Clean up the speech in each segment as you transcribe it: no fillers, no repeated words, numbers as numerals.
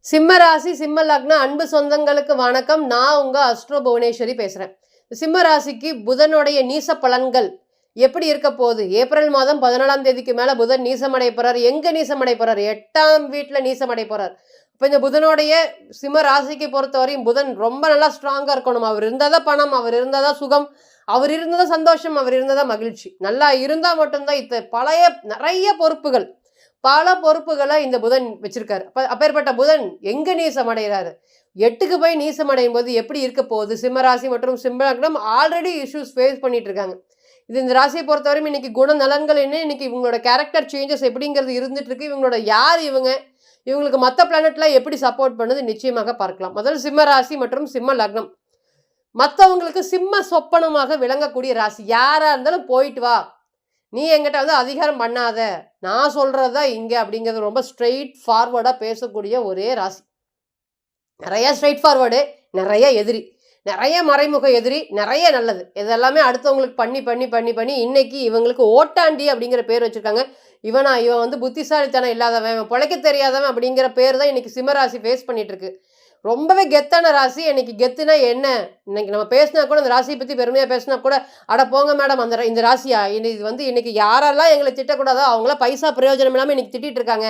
சிம்ம ராசி சிம்ம லக்ன அன்பு சொந்தங்களுக்கு வணக்கம். நான் உங்க அஸ்ட்ரோ புவனேஸ்வரி பேசுறேன். சிம்ம ராசிக்கு புதனுடைய நீச பலன்கள் எப்படி இருக்க போகுது? ஏப்ரல் மாதம் 14ஆம் தேதிக்கு மேல புதன் நீசமடை போறார். எங்க நீசமடை போறார்? 8ஆம் வீட்டுல நீசமடை போறார். இப்போ இந்த புதனுடைய சிம்ம ராசிக்கு பொறுத்தவரையும் புதன் ரொம்ப நல்லா ஸ்ட்ராங்கா இருக்கணும். அவர் இருந்தாதான் பணம், அவர் இருந்தாதான் சுகம், அவர் இருந்ததா சந்தோஷம், அவர் இருந்ததா மகிழ்ச்சி. நல்லா இருந்தா மட்டும்தான் பழைய நிறைய பொறுப்புகள், பல பொறுப்புகளை இந்த புதன் வச்சிருக்காரு. அப்பேற்பட்ட புதன் எங்க நீசம் அடைகிறாரு? 8க்கு போய் நீசம் அடையும் போது எப்படி இருக்க போகுது? சிம்மராசி மற்றும் சிம்ம லக்னம் ஆல்ரெடி இஷ்யூஸ் ஃபேஸ் பண்ணிட்டு இருக்காங்க. இது இந்த ராசியை பொறுத்தவரையும் இன்னைக்கு குணநலன்கள் என்ன, இன்னைக்கு இவங்களோட கேரக்டர் சேஞ்சஸ் எப்படிங்கிறது இருந்துட்டு இருக்கு. இவங்களோட யார் இவங்களுக்கு மற்ற பிளானட்ல எப்படி சப்போர்ட் பண்ணுது நிச்சயமாக பார்க்கலாம். முதல் சிம்ம ராசி மற்றும் சிம்ம லக்னம் மற்றவங்களுக்கு சிம்ம சொப்பனமாக விளங்கக்கூடிய ராசி. யாரா இருந்தாலும் போயிட்டு வா, நீ என்கிட்ட அதிகாரம் பண்ணாத, நான் சொல்றதா இங்க அப்படிங்கிறது ரொம்ப ஸ்ட்ரெயிட் ஃபார்வர்டா பேசக்கூடிய ஒரே ராசி. நிறைய ஸ்ட்ரெயிட் ஃபார்வர்டு, நிறைய எதிரி, நிறைய மறைமுக எதிரி, நிறைய நல்லது. இதெல்லாமே அடுத்தவங்களுக்கு பண்ணி பண்ணி பண்ணி பண்ணி இன்னைக்கு இவங்களுக்கு ஓட்டாண்டி அப்படிங்கிற பேர் வச்சிருக்காங்க. இவன் புத்திசாலித்தனம் இல்லாதவன், இவன் பிழைக்க தெரியாதவன் அப்படிங்கிற பேர் தான் இன்னைக்கு சிம்மராசி ஃபேஸ் பண்ணிட்டு இருக்கு. ரொம்பவே கெத்தான ராசி. இன்னைக்கு கெத்துனா என்ன? இன்னைக்கு நம்ம பேசினா கூட இந்த ராசியை பற்றி பெருமையாக பேசினா கூட, அட போங்க மேடம், இந்த ராசியா இது இன்னைக்கு யாரெல்லாம் எங்களை திட்டக்கூடாதோ அவங்களாம் பைசா பிரயோஜனம் இல்லாமல் இன்னைக்கு திட்டிட்டு இருக்காங்க.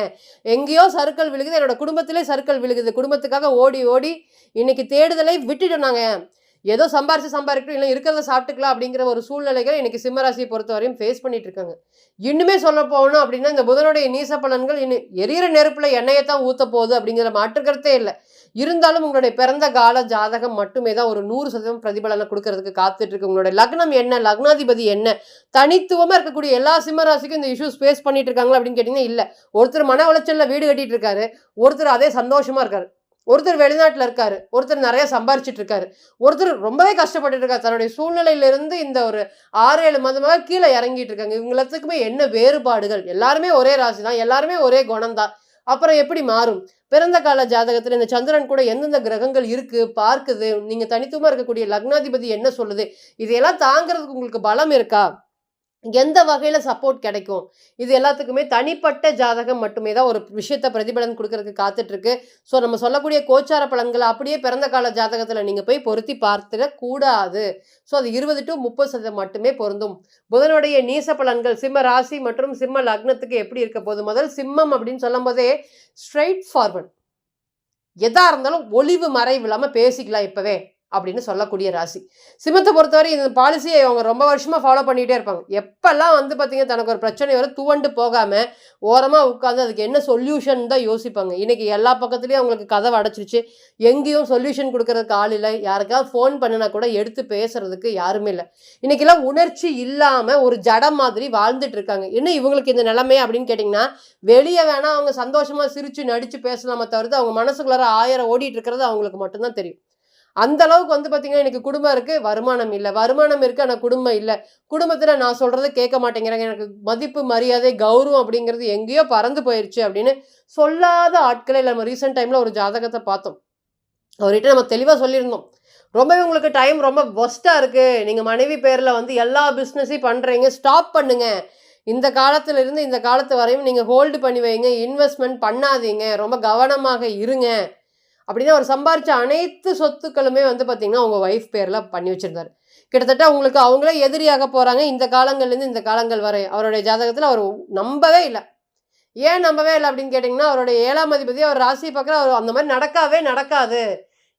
எங்கேயோ சர்க்கிள் விழுகுது, என்னோட குடும்பத்திலே சர்க்கிள் விழுகுது. குடும்பத்துக்காக ஓடி ஓடி இன்னைக்கு தேடுதலை விட்டுட்டோம் நாங்கள். ஏதோ சம்பாரிக்கணும், இல்லை இருக்கிறத சாப்பிட்டுக்கலாம் அப்படிங்கிற ஒரு சூழ்நிலைகள் இன்னைக்கு சிம்மராசியை பொறுத்தவரையும் ஃபேஸ் பண்ணிட்டு இருக்காங்க. இன்னுமே சொல்ல போகணும் அப்படின்னா, இந்த புதனுடைய நீச பலன்கள் இன்னும் எரியிற நெருப்புல எண்ணெயை தான் ஊற்ற போகுது அப்படிங்கிற மாற்றுக்கிறதே இல்லை. இருந்தாலும் உங்களுடைய பிறந்த கால ஜாதகம் மட்டுமே தான் ஒரு 100% பிரதிபலனை கொடுக்கறதுக்கு காத்துட்டு இருக்கு. உங்களுடைய லக்னம் என்ன, லக்னாதிபதி என்ன, தனித்துவமா இருக்கக்கூடிய எல்லா சிம்மராசிக்கும் இந்த இஷ்யூஸ் ஃபேஸ் பண்ணிட்டு இருக்காங்களா அப்படின்னு கேட்டீங்கன்னா இல்லை. ஒருத்தர் மன உளைச்சல்ல வீடு கட்டிட்டு இருக்காரு, ஒருத்தர் அதே சந்தோஷமா இருக்காரு, ஒருத்தர் வெளிநாட்டில் இருக்காரு, ஒருத்தர் நிறைய சம்பாரிச்சிட்டு இருக்காரு, ஒருத்தர் ரொம்பவே கஷ்டப்பட்டு இருக்காரு. தன்னுடைய சூழ்நிலையிலிருந்து இந்த ஒரு 6-7 மாதமாக கீழே இறங்கிட்டு இருக்காங்க. இவங்களுக்குமே என்ன வேறுபாடுகள்? எல்லாருமே ஒரே ராசி தான், எல்லாருமே ஒரே குணம் தான். அப்புறம் எப்படி மாறும்? பிறந்த கால ஜாதகத்தில் இந்த சந்திரன் கூட எந்தெந்த கிரகங்கள் இருக்கு பார்க்குது, நீங்க தனித்துவமா இருக்கக்கூடிய லக்னாதிபதி என்ன சொல்லுது, இதையெல்லாம் தாங்கிறதுக்கு உங்களுக்கு பலம் இருக்கா, எந்த வகையில சப்போர்ட் கிடைக்கும், இது எல்லாத்துக்குமே தனிப்பட்ட ஜாதகம் மட்டுமே தான் ஒரு விஷயத்த பிரதிபலன் கொடுக்கறதுக்கு காத்துட்டு இருக்கு. ஸோ நம்ம சொல்லக்கூடிய கோச்சார பலன்களை அப்படியே பிறந்த கால ஜாதகத்துல நீங்க போய் பொருத்தி பார்த்துட கூடாது. ஸோ அது 20 to 30% மட்டுமே பொருந்தும். புதனுடைய நீச பலன்கள் சிம்ம ராசி மற்றும் சிம்ம லக்னத்துக்கு எப்படி இருக்க போகுது? முதல் சிம்மம் அப்படின்னு சொல்லும் போதே ஸ்ட்ரைட் ஃபார்வர்ட், எதா இருந்தாலும் ஒளிவு மறைவு இல்லாம பேசிக்கலாம் இப்பவே அப்படின்னு சொல்லக்கூடிய ராசி. சிம்மத்தை பொறுத்தவரை இந்த பாலிசியை அவங்க ரொம்ப வருஷமா ஃபாலோ பண்ணிகிட்டே இருப்பாங்க. எப்பெல்லாம் பார்த்தீங்கன்னா தனக்கு ஒரு பிரச்சனை வரும், துவண்டு போகாம ஓரமா உட்காந்து அதுக்கு என்ன சொல்யூஷன் தான் யோசிப்பாங்க. இன்னைக்கு எல்லா பக்கத்துலயும் அவங்களுக்கு கதவை அடைச்சிருச்சு, எங்கேயும் சொல்யூஷன் கொடுக்கறதுக்கு ஆள் இல்லை. யாருக்காவது ஃபோன் பண்ணினா கூட எடுத்து பேசுறதுக்கு யாருமே இல்லை. இன்னைக்கெல்லாம் உணர்ச்சி இல்லாம ஒரு ஜடம் மாதிரி வாழ்ந்துட்டு இருக்காங்க. என்ன இவங்களுக்கு இந்த நிலைமை அப்படின்னு கேட்டிங்கன்னா, வெளியே வேணா அவங்க சந்தோஷமா சிரிச்சு நடிச்சு பேசலாமே தவிர்த்து அவங்க மனசுக்குள்ளார 1000 ஓடிட்டு இருக்கிறது அவங்களுக்கு மட்டும்தான் தெரியும். அந்த அளவுக்கு பார்த்தீங்கன்னா எனக்கு குடும்பம் இருக்கு, வருமானம் இல்லை, வருமானம் இருக்கு ஆனால் குடும்பம் இல்லை, குடும்பத்துல நான் சொல்றதை கேட்க மாட்டேங்கிறாங்க, எனக்கு மதிப்பு மரியாதை கௌரவம் அப்படிங்கிறது எங்கேயோ பறந்து போயிருச்சு அப்படின்னு சொல்லாத ஆட்களை நம்ம ரீசெண்ட் டைம்ல ஒரு ஜாதகத்தை பார்த்தோம். அவர்கிட்ட நம்ம தெளிவா சொல்லியிருந்தோம், ரொம்பவே உங்களுக்கு டைம் ரொம்ப ஒஸ்டா இருக்கு, நீங்க மனைவி பேர்ல எல்லா பிஸ்னஸையும் பண்றீங்க, ஸ்டாப் பண்ணுங்க. இந்த காலத்துல இருந்து இந்த காலத்து வரையும் நீங்க ஹோல்டு பண்ணி வைங்க, இன்வெஸ்ட்மெண்ட் பண்ணாதீங்க, ரொம்ப கவனமாக இருங்க அப்படின்னா அவர் சம்பாரிச்ச அனைத்து சொத்துக்களுமே பார்த்தீங்கன்னா அவங்க ஒய்ஃப் பேரில் பண்ணி வச்சிருந்தாரு. கிட்டத்தட்ட உங்களுக்கு அவங்களே எதிரியாக போகிறாங்க இந்த காலங்கள்லேருந்து இந்த காலங்கள் வரை. அவருடைய ஜாதகத்தில் அவர் நம்பவே இல்லை. ஏன் நம்பவே இல்லை அப்படின்னு கேட்டிங்கன்னா, அவருடைய 7ஆம் அதிபதி அவர் ராசி பார்க்குற, அவர் அந்த மாதிரி நடக்காது.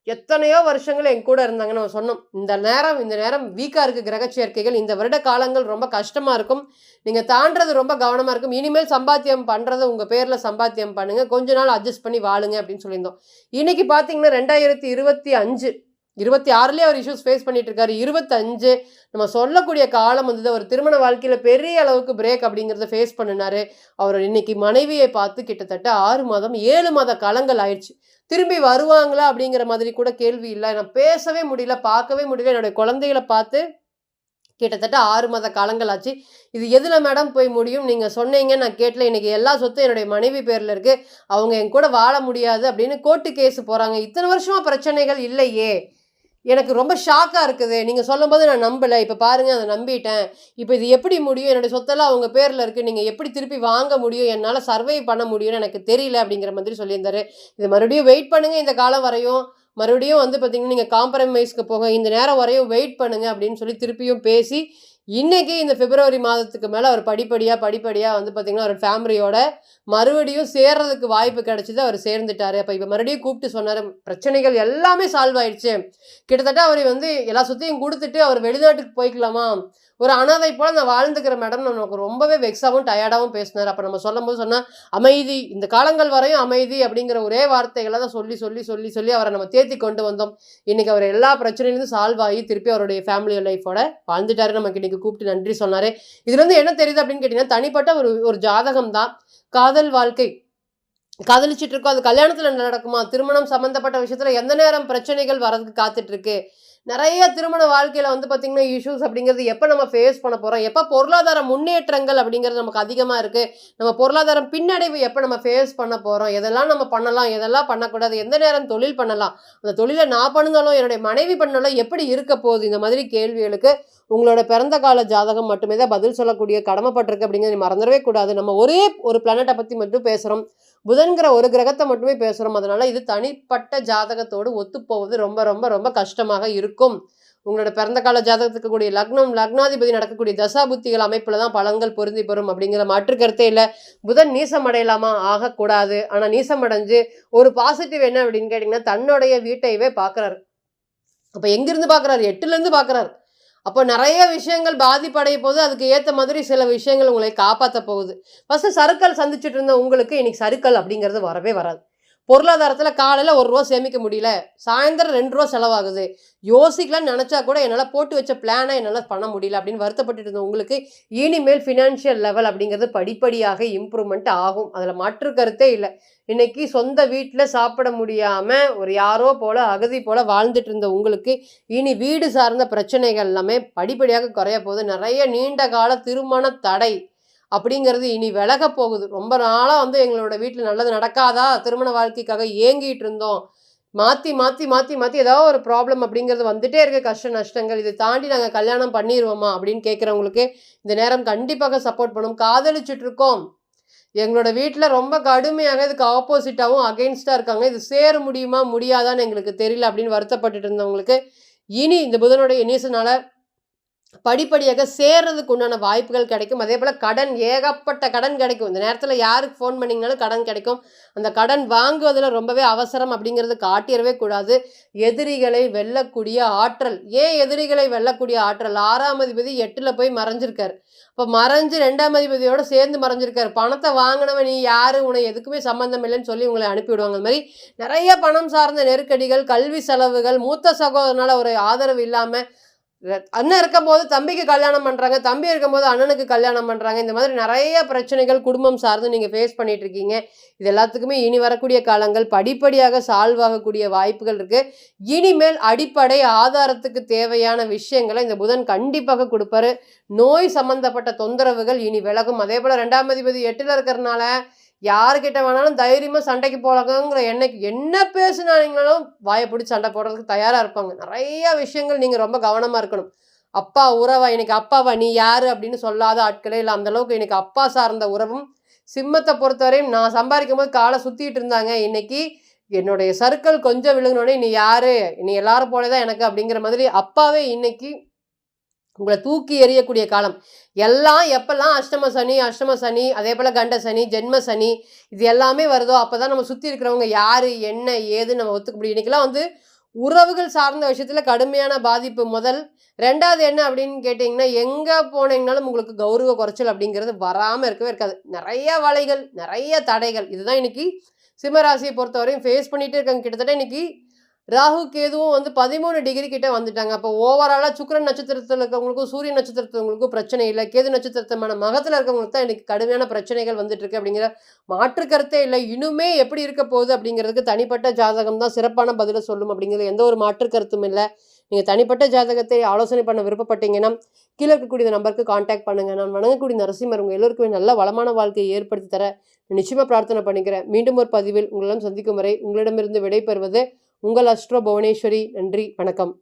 எத்தனையோ வருஷங்கள் என் கூட இருந்தாங்கன்னு நம்ம சொன்னோம். இந்த நேரம் வீக்காக இருக்குது கிரக சேர்க்கைகள், இந்த வருட காலங்கள் ரொம்ப கஷ்டமாக இருக்கும், நீங்கள் தாண்டது ரொம்ப கவனமாக இருக்கும், இனிமேல் சம்பாத்தியம் பண்ணுறது உங்கள் பேரில் சம்பாத்தியம் பண்ணுங்கள், கொஞ்ச நாள் அட்ஜஸ்ட் பண்ணி வாழுங்க அப்படின்னு சொல்லியிருந்தோம். இன்னைக்கு பார்த்தீங்கன்னா 2025 26லேயே அவர் இஷ்யூஸ் ஃபேஸ் பண்ணிட்டு இருக்காரு. 25 நம்ம சொல்லக்கூடிய காலம் ஒரு திருமண வாழ்க்கையில் பெரிய அளவுக்கு பிரேக் அப்படிங்கிறத ஃபேஸ் பண்ணினாரு. அவர் இன்னைக்கு மனைவியை பார்த்து கிட்டத்தட்ட 6 மாதம் 7 மாத காலங்கள் ஆயிடுச்சு. திரும்பி வருவாங்களா அப்படிங்கிற மாதிரி கூட கேள்வி இல்லை. நான் பேசவே முடியல, பார்க்கவே முடியல, என்னுடைய குழந்தைகளை பார்த்து கிட்டத்தட்ட 6 மாத காலங்கள் ஆச்சு. இது எதில் மேடம் போய் முடியும்? நீங்கள் சொன்னீங்க, நான் கேட்டல, இன்னைக்கு எல்லா சொத்தும் என்னுடைய மனைவி பேரில் இருக்கு, அவங்க என் கூட வாழ முடியாது அப்படின்னு கோர்ட்டு கேஸ் போகிறாங்க. இத்தனை வருஷமா பிரச்சனைகள் இல்லையே, எனக்கு ரொம்ப ஷாக்காக இருக்குது. நீங்கள் சொல்லும்போது நான் நம்பலை. இப்போ பாருங்கள் அதை நம்பிட்டேன். இப்போ இது எப்படி முடியும்? என்னுடைய சொத்தெல்லாம் அவங்க பேரில் இருக்குது. நீங்கள் எப்படி திருப்பி வாங்க முடியும்? என்னால் சர்வை பண்ண முடியும்னு எனக்கு தெரியல அப்படிங்கிற மாதிரி சொல்லியிருந்தாரு. இது மறுபடியும் வெயிட் பண்ணுங்கள், இந்த காலம் வரையும். மறுபடியும் வந்து பார்த்தீங்கன்னா, நீங்கள் காம்ப்ரமைஸ்க்கு போங்க. இந்த நேரம் வரையும் வெயிட் பண்ணுங்கள் அப்படின்னு சொல்லி திருப்பியும் பேசி, இன்னைக்கு இந்த பிப்ரவரி மாதத்துக்கு மேலே அவர் படிப்படியாக வந்து பார்த்தீங்கன்னா, அவர் ஃபேமிலியோட மறுபடியும் சேர்றதுக்கு வாய்ப்பு கிடைச்சது. அவர் சேர்ந்துட்டாரு. அப்போ இப்போ மறுபடியும் கூப்பிட்டு சொன்னார், பிரச்சனைகள் எல்லாமே சால்வ் ஆயிடுச்சு. கிட்டத்தட்ட அவர் வந்து எல்லா சொத்தையும் கொடுத்துட்டு அவர் வெளிநாட்டுக்கு போய்க்கலாமா, ஒரு அனாதை போல் நான் வாழ்ந்துக்கிறேன் மேடம், நமக்கு ரொம்பவே வெக்ஸாகவும் டயர்டாகவும் பேசினார். அப்போ நம்ம சொல்லும் போது சொன்னால், அமைதி, இந்த காலங்கள் வரையும் அமைதி அப்படிங்கிற ஒரே வார்த்தைகளை தான் சொல்லி அவரை நம்ம தேத்தி கொண்டு வந்தோம். இன்றைக்கி அவர் எல்லா பிரச்சனையிலேருந்து சால்வ் ஆகி திருப்பி அவருடைய ஃபேமிலி லைஃபோட வாழ்ந்துட்டாரு. நமக்கு இன்றைக்கி கூப்பிட்டு நன்றி சொன்னார். இதுலேருந்து என்ன தெரியுது அப்படின்னு கேட்டிங்கன்னா, தனிப்பட்ட ஒரு ஜாதகம் தான். காதல் வாழ்க்கை காதலிச்சுட்டு இருக்கோம், அது கல்யாணத்தில் நடக்குமா, திருமணம் சம்மந்தப்பட்ட விஷயத்தில் எந்த நேரம் பிரச்சனைகள் வரதுக்கு காத்துட்ருக்கு, நிறைய திருமண வாழ்க்கையில் வந்து பார்த்திங்கன்னா இஷ்யூஸ் அப்படிங்கிறது எப்போ நம்ம ஃபேஸ் பண்ண போகிறோம், எப்போ பொருளாதார முன்னேற்றங்கள் அப்படிங்கிறது நமக்கு அதிகமாக இருக்குது, நம்ம பொருளாதாரம் பின்னடைவு எப்போ நம்ம ஃபேஸ் பண்ண போகிறோம், எதெல்லாம் நம்ம பண்ணலாம், எதெல்லாம் பண்ணக்கூடாது, எந்த நேரம் தொழில் பண்ணலாம், அந்த தொழிலை நான் பண்ணாலும் என்னுடைய மனைவி பண்ணாலும் எப்படி இருக்க போகுது, இந்த மாதிரி கேள்விகளுக்கு உங்களோட பிறந்த கால ஜாதகம் மட்டுமே தான் பதில் சொல்லக்கூடிய கடமைப்பட்டிருக்கு அப்படிங்கிறது மறந்துடவே கூடாது. நம்ம ஒரே ஒரு பிளானட்டை பற்றி மட்டும் பேசுகிறோம், புதன்கிற ஒரு கிரகத்தை மட்டுமே பேசுகிறோம். அதனால இது தனிப்பட்ட ஜாதகத்தோடு ஒத்துப்போவது ரொம்ப ரொம்ப ரொம்ப கஷ்டமாக இருக்கும். உங்களோட பிறந்த கால ஜாதகத்துக்கு கூடிய லக்னம், லக்னாதிபதி நடக்கக்கூடிய தசாபுத்திகள் அமைப்பில் தான் பலன்கள் பொருந்தி பெறும் அப்படிங்கிற மாற்று கருத்தே இல்லை. புதன் நீசம் அடையலாமா? ஆகக்கூடாது. ஆனால் நீசம் அடைஞ்சு ஒரு பாசிட்டிவ் என்ன அப்படின்னு கேட்டிங்கன்னா, தன்னுடைய வீட்டையவே பார்க்குறாரு. அப்போ எங்கிருந்து பார்க்குறாரு? 8லேருந்து பார்க்குறாரு. அப்போ நிறைய விஷயங்கள் பாதிப்படைய போது அதுக்கு ஏற்ற மாதிரி சில விஷயங்கள் உங்களை காப்பாற்ற போகுது. ஃபஸ்ட்டு சறுக்கல் சந்திச்சுட்டு இருந்த உங்களுக்கு இன்னைக்கு சறுக்கல் அப்படிங்கிறது வரவே வராது. பொருளாதாரத்தில் காலையில் ₹1 சேமிக்க முடியல, சாயந்தரம் ₹2 செலவாகுது, யோசிக்கலாம்னு நினச்சா கூட என்னால் போட்டு வச்ச பிளானை என்னால் பண்ண முடியல அப்படின்னு வருத்தப்பட்டு இருந்த உங்களுக்கு இனிமேல் ஃபினான்ஷியல் லெவல் அப்படிங்கிறது படிப்படியாக இம்ப்ரூவ்மெண்ட் ஆகும். அதில் மாற்று கருத்தே இல்லை. இன்னைக்கு சொந்த வீட்டில் சாப்பிட முடியாமல் ஒரு யாரோ போல் அகதி போல் வாழ்ந்துட்டு இருந்த உங்களுக்கு இனி வீடு சார்ந்த பிரச்சனைகள் எல்லாமே படிப்படியாக குறைய போகுது. நிறைய நீண்ட கால திருமண தடை அப்படிங்கிறது இனி விலக போகுது. ரொம்ப நாளாக வந்து எங்களோட வீட்டில் நல்லது நடக்காதா, திருமண வாழ்க்கைக்காக ஏங்கிட்டு இருந்தோம், மாற்றி ஏதாவது ஒரு ப்ராப்ளம் அப்படிங்கிறது வந்துட்டே இருக்க, கஷ்ட நஷ்டங்கள், இதை தாண்டி நாங்கள் கல்யாணம் பண்ணிடுவோமா அப்படின்னு கேட்குறவங்களுக்கு இந்த நேரம் கண்டிப்பாக சப்போர்ட் பண்ணும். காதலிச்சுட்டு இருக்கோம், எங்களோட வீட்டில் ரொம்ப கடுமையாக இதுக்கு ஆப்போசிட்டாகவும் அகெயின்ஸ்டாக இருக்காங்க, இது சேர முடியுமா முடியாதான்னு எங்களுக்கு தெரியல அப்படின்னு வருத்தப்பட்டுட்டு இருந்தவங்களுக்கு இனி இந்த புதனுடைய நீசனால படிப்படியாக சேர்றதுக்கு உண்டான வாய்ப்புகள் கிடைக்கும். அதே போல் கடன், ஏகப்பட்ட கடன் கிடைக்கும். இந்த நேரத்தில் யாருக்கு ஃபோன் பண்ணிங்கனாலும் கடன் கிடைக்கும். அந்த கடன் வாங்குவதில் ரொம்பவே அவசரம் அப்படிங்கிறது காட்டிடவே கூடாது. எதிரிகளை வெல்லக்கூடிய ஆற்றல், ஏன் எதிரிகளை வெல்லக்கூடிய ஆற்றல், 6ஆம் அதிபதி 8ல் போய் மறைஞ்சிருக்காரு. இப்போ மறைஞ்சு 2ஆம் அதிபதியோடு சேர்ந்து மறைஞ்சிருக்காரு. பணத்தை வாங்கினவன் நீ யார், உன்னை எதுக்குமே சம்மந்தம் இல்லைன்னு சொல்லி உங்களை அனுப்பிவிடுவாங்க. அந்த மாதிரி நிறைய பணம் சார்ந்த நெருக்கடிகள், கல்வி செலவுகள், மூத்த சகோதரனால் ஒரு ஆதரவு இல்லாமல், அண்ணன் இருக்கும்போது தம்பிக்கு கல்யாணம் பண்ணுறாங்க, தம்பி இருக்கும்போது அண்ணனுக்கு கல்யாணம் பண்ணுறாங்க, இந்த மாதிரி நிறைய பிரச்சனைகள் குடும்பம் சார்ந்து நீங்கள் ஃபேஸ் பண்ணிட்டு இருக்கீங்க. இது எல்லாத்துக்குமே இனி வரக்கூடிய காலங்கள் படிப்படியாக சால்வ் ஆகக்கூடிய வாய்ப்புகள் இருக்குது. இனிமேல் அடிப்படை ஆதாரத்துக்கு தேவையான விஷயங்களை இந்த புதன் கண்டிப்பாக கொடுப்பாரு. நோய் சம்பந்தப்பட்ட தொந்தரவுகள் இனி விலகும். அதே போல் 2ஆம் அதிபதி 8ல் இருக்கிறதுனால யாருக்கிட்ட வேணாலும் தைரியமாக சண்டைக்கு போகலாங்கிற எண்ணெய்க்கு என்ன பேசுனாலும் வாயை பிடிச்சி சண்டை போடுறதுக்கு தயாராக இருப்பாங்க. நிறைய விஷயங்கள் நீங்கள் ரொம்ப கவனமாக இருக்கணும். அப்பா உறவா, இன்னைக்கு அப்பாவா நீ யார் அப்படின்னு சொல்லாத ஆட்களே இல்லை. அந்தளவுக்கு இன்னைக்கு அப்பா சார்ந்த உறவும், சிம்மத்தை பொறுத்தவரையும் நான் சம்பாதிக்கும் போது காலை சுற்றிட்டு இருந்தாங்க, இன்னைக்கு என்னுடைய சர்க்கிள் கொஞ்சம் விழுங்கினோடனே நீ யார், நீ எல்லாரும் போல தான் எனக்கு அப்படிங்கிற மாதிரி அப்பாவே இன்னைக்கு உங்களை தூக்கி எறியக்கூடிய காலம். எல்லாம் எப்பெல்லாம் அஷ்டம சனி அதே போல் கண்ட சனி, ஜென்ம சனி இது எல்லாமே வருதோ அப்போ தான் நம்ம சுற்றி இருக்கிறவங்க யார் என்ன ஏது நம்ம ஒத்துக்க முடியும். இன்றைக்கெல்லாம் வந்து உறவுகள் சார்ந்த விஷயத்தில் கடுமையான பாதிப்பு முதல். 2வது என்ன அப்படின்னு கேட்டிங்கன்னா, எங்கே போனீங்கனாலும் உங்களுக்கு கௌரவ குறைச்சல் அப்படிங்கிறது வராமல் இருக்கவே இருக்காது. நிறைய வலைகள், நிறைய தடைகள், இதுதான் இன்றைக்கி சிம்மராசியை பொறுத்தவரையும் ஃபேஸ் பண்ணிகிட்டே இருக்காங்க. கிட்டத்தட்ட இன்றைக்கி ராகு கேதுவும் வந்து 13 டிகிரி கிட்ட வந்துட்டாங்க. அப்போ ஓவராலாக சுக்கிரன் நட்சத்திரத்தில் இருக்கவங்களுக்கும் சூரிய நட்சத்திரத்தவங்களுக்கும் பிரச்சனை இல்லை. கேது நட்சத்திரத்தமான மகத்தில் இருக்கவங்களுக்கு தான் இன்றைக்கி கடுமையான பிரச்சனைகள் வந்துட்டு இருக்கு அப்படிங்கிற மாற்று கருத்தே இல்லை. இன்னுமே எப்படி இருக்க போகுது அப்படிங்கிறதுக்கு தனிப்பட்ட ஜாதகம் தான் சிறப்பான பதிலை சொல்லும் அப்படிங்கிறது எந்த ஒரு மாற்று கருத்தும் இல்லை. நீங்கள் தனிப்பட்ட ஜாதகத்தை ஆலோசனை பண்ண விருப்பப்பட்டீங்கன்னா கீழே இருக்கக்கூடிய நம்பருக்கு கான்டாக்ட் பண்ணுங்கள். நான் வணங்கக்கூடிய நரசிம்மர் உங்கள் எல்லோருக்குமே நல்ல வளமான வாழ்க்கையை ஏற்படுத்தி தர நிச்சயமாக பிரார்த்தனை பண்ணிக்கிறேன். மீண்டும் ஒரு பதிவில் உங்களிடம் சந்திக்கும் வரை உங்களிடமிருந்து விடைபெறுவது உங்கள் அஸ்ட்ரோ புவனேஸ்வரி. நன்றி, வணக்கம்.